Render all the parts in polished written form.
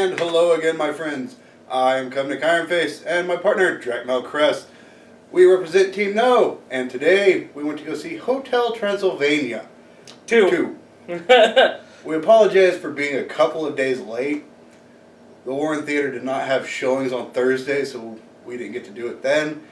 And hello again, my friends. I'm Covenant Ironface, and my partner, Drakmel Crest. We represent Team No, and today we went to go see Hotel Transylvania. Two. We apologize for being a couple of days late. The Warren Theater did not have showings on Thursday, so we didn't get to do it then.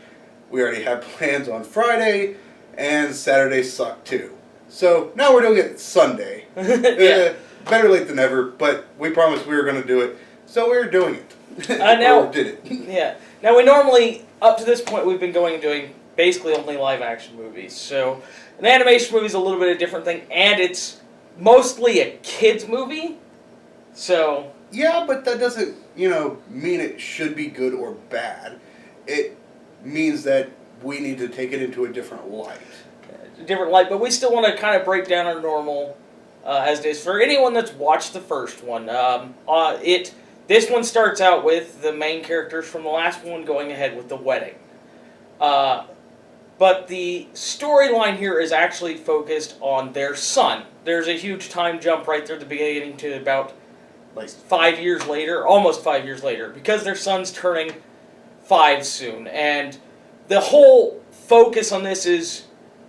We already had plans on Friday, and Saturday sucked too. So now we're doing it Sunday. Yeah. Better late than never, but we promised we were going to do it, so we were doing it. Now, or did it. Yeah. Now, we normally, up to this point, we've been going and doing basically only live-action movies. So, an animation movie is a little bit of a different thing, and it's mostly a kids' movie. So... Yeah, but that doesn't, mean it should be good or bad. It means that we need to take it into a different light. But we still want to kind of break down our normal... as it is. For anyone that's watched the first one, this one starts out with the main characters from the last one going ahead with the wedding. But the storyline here is actually focused on their son. There's a huge time jump right there at the beginning to about 5 years later, almost 5 years later, because their son's turning 5 soon. And the whole focus on this is...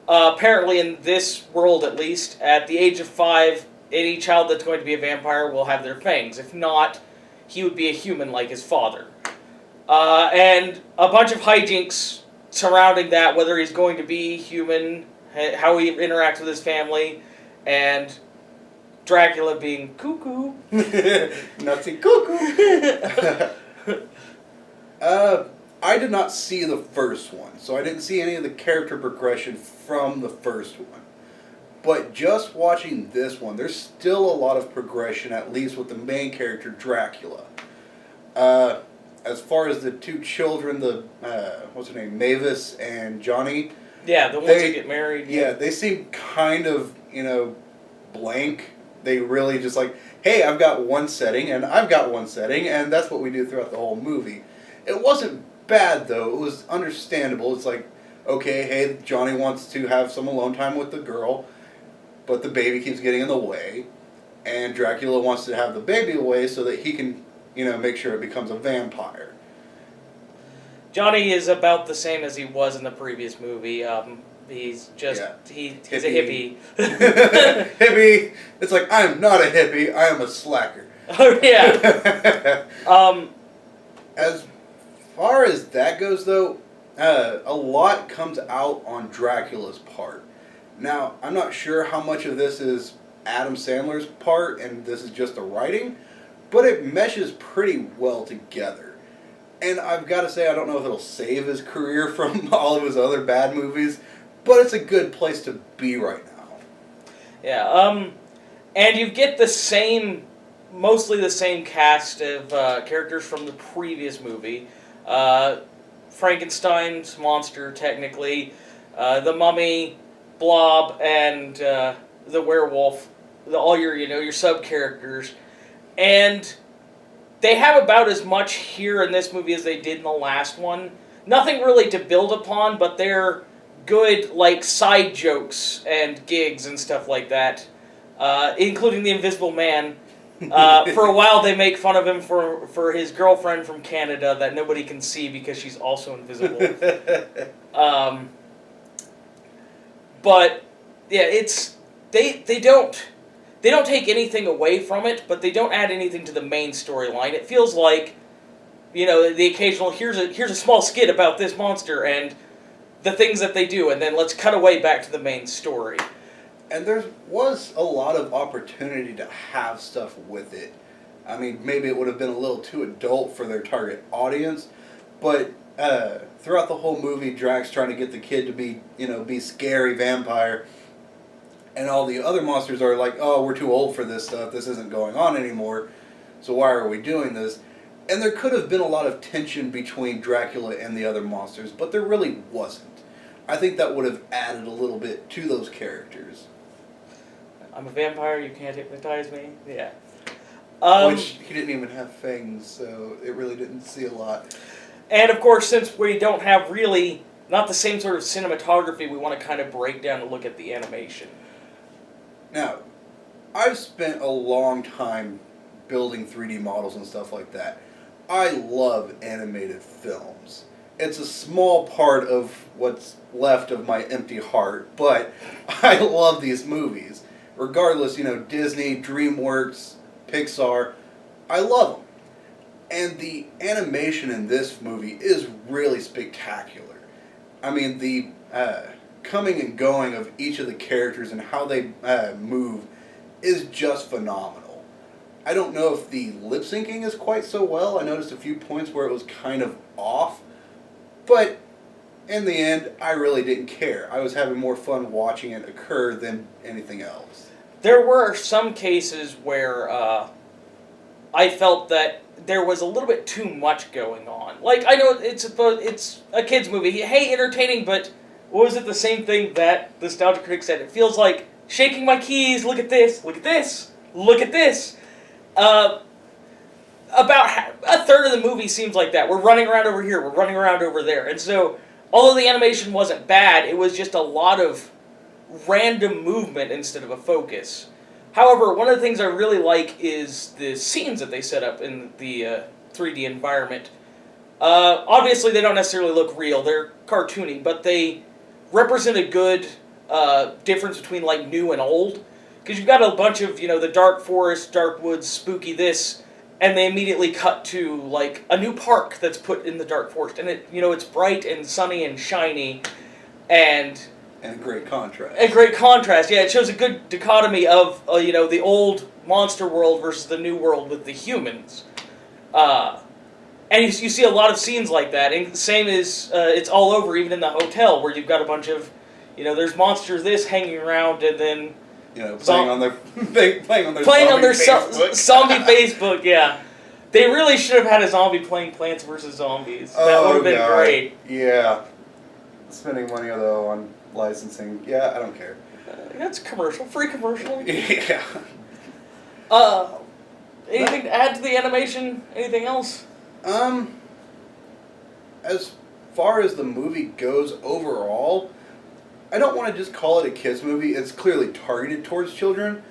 apparently in this world at least, at the age of 5, any child that's going to be a vampire will have their fangs. If not, he would be a human like his father. And a bunch of hijinks surrounding that, whether he's going to be human, how he interacts with his family, and Dracula being cuckoo. Nazi cuckoo! I did not see the first one, so I didn't see any of the character progression from the first one. But just watching this one, there's still a lot of progression, at least with the main character, Dracula. As far as the two children, what's her name, Mavis and Johnny. Yeah, the ones that get married. Yeah, they seem kind of, blank. They really just like, hey, I've got one setting, and I've got one setting, and that's what we do throughout the whole movie. It wasn't bad, though. It was understandable. It's like, okay, hey, Johnny wants to have some alone time with the girl, but the baby keeps getting in the way, and Dracula wants to have the baby away so that he can, make sure it becomes a vampire. Johnny is about the same as he was in the previous movie. He's just, he's a hippie. Hippie! It's like, I'm not a hippie, I am a slacker. Oh, yeah. As far as that goes, though, a lot comes out on Dracula's part. Now, I'm not sure how much of this is Adam Sandler's part and this is just the writing, but it meshes pretty well together. And I've got to say, I don't know if it'll save his career from all of his other bad movies, but it's a good place to be right now. Yeah, and you get mostly the same cast of characters from the previous movie. Frankenstein's monster, technically, the mummy, Blob, and the werewolf, all your sub-characters. And they have about as much here in this movie as they did in the last one. Nothing really to build upon, but they're good, side jokes and gigs and stuff like that, including the Invisible Man. For a while, they make fun of him for his girlfriend from Canada that nobody can see because she's also invisible. But yeah, they don't take anything away from it, but they don't add anything to the main storyline. It feels like, the occasional here's a small skit about this monster and the things that they do, and then let's cut away back to the main story. And there was a lot of opportunity to have stuff with it. I mean, maybe it would have been a little too adult for their target audience, but throughout the whole movie, Drax trying to get the kid to be scary vampire, and all the other monsters are like, oh, we're too old for this stuff, this isn't going on anymore, so why are we doing this? And there could have been a lot of tension between Dracula and the other monsters, but there really wasn't. I think that would have added a little bit to those characters. I'm a vampire, you can't hypnotize me. Yeah. Which, he didn't even have fangs, so it really didn't see a lot. And of course, since we don't have really, not the same sort of cinematography, we want to kind of break down and look at the animation. Now, I've spent a long time building 3D models and stuff like that. I love animated films. It's a small part of what's left of my empty heart, but I love these movies. Regardless, Disney, DreamWorks, Pixar, I love them. And the animation in this movie is really spectacular. I mean, the coming and going of each of the characters and how they move is just phenomenal. I don't know if the lip syncing is quite so well. I noticed a few points where it was kind of off. But in the end, I really didn't care. I was having more fun watching it occur than anything else. There were some cases where I felt that there was a little bit too much going on. Like, I know it's a kid's movie. Hey, entertaining, but what was it the same thing that the Nostalgia Critic said? It feels like shaking my keys, look at this, look at this, look at this. About a third of the movie seems like that. We're running around over here, we're running around over there. And so, although the animation wasn't bad, it was just a lot of random movement instead of a focus. However, one of the things I really like is the scenes that they set up in the 3D environment. Obviously, they don't necessarily look real. They're cartoony, but they represent a good difference between like new and old. Because you've got a bunch of, the dark forest, dark woods, spooky this, and they immediately cut to like a new park that's put in the dark forest. And it's bright and sunny and shiny, and a great contrast. A great contrast, yeah. It shows a good dichotomy of, the old monster world versus the new world with the humans. And you see a lot of scenes like that. And the same as, it's all over, even in the hotel, where you've got a bunch of, there's monsters this hanging around, and then... playing on their Facebook. Zombie Facebook, yeah. They really should have had a zombie playing Plants vs. Zombies. That would have been great. Yeah. Spending money, though, on licensing. Yeah, I don't care. That's commercial. Free commercial. Yeah. Anything to add to the animation? Anything else? As far as the movie goes overall, I don't want to just call it a kids movie. It's clearly targeted towards children,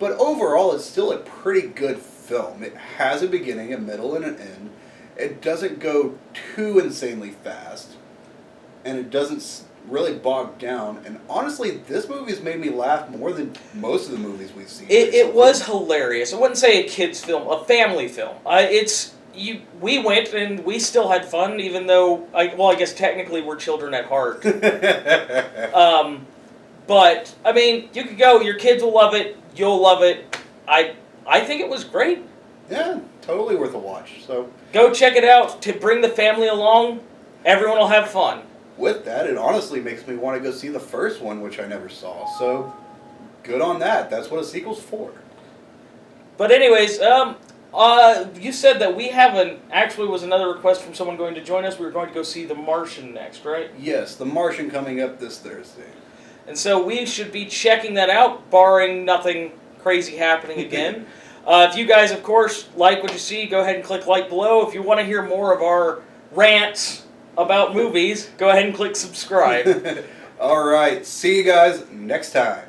but overall it's still a pretty good film. It has a beginning, a middle, and an end. It doesn't go too insanely fast, and it doesn't really bog down. And honestly, this movie has made me laugh more than most of the movies we've seen. It was hilarious. I wouldn't say a kids film, a family film. We went and we still had fun, even though I guess technically we're children at heart. But I mean, you could go. Your kids will love it. You'll love it. I think it was great. Yeah, totally worth a watch. So go check it out. To bring the family along, everyone will have fun. With that, it honestly makes me want to go see the first one, which I never saw. So good on that. That's what a sequel's for. But anyways, you said that we haven't. Actually, was another request from someone going to join us. We were going to go see The Martian next, right? Yes, The Martian coming up this Thursday. And so we should be checking that out, barring nothing crazy happening again. If you guys, of course, like what you see, go ahead and click like below. If you want to hear more of our rants about movies, go ahead and click subscribe. All right, see you guys next time.